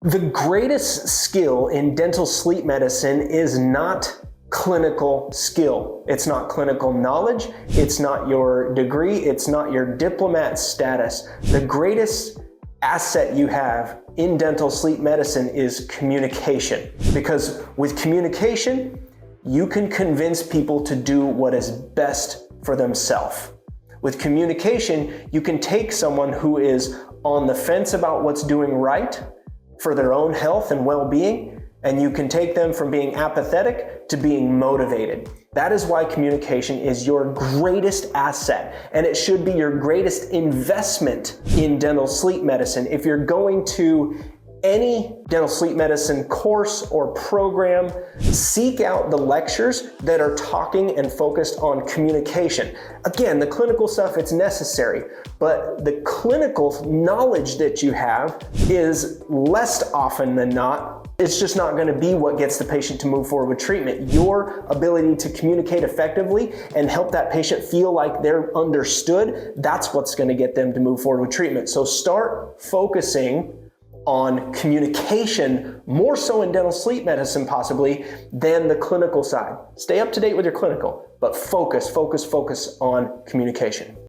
The greatest skill in dental sleep medicine is not clinical skill. It's not clinical knowledge. It's not your degree. It's not your diplomat status. The greatest asset you have in dental sleep medicine is communication. Because with communication, you can convince people to do what is best for themselves. With communication, you can take someone who is on the fence about what's doing right for their own health and well-being, and you can take them from being apathetic to being motivated. That is why communication is your greatest asset, and it should be your greatest investment in dental sleep medicine. If you're going to any dental sleep medicine course or program, seek out the lectures that are talking and focused on communication. Again, the clinical stuff, it's necessary, but the clinical knowledge that you have is less often than not. It's just not going to be what gets the patient to move forward with treatment. Your ability to communicate effectively and help that patient feel like they're understood, that's what's going to get them to move forward with treatment. So start focusing on communication, more so in dental sleep medicine possibly than the clinical side. Stay up to date with your clinical, but focus on communication.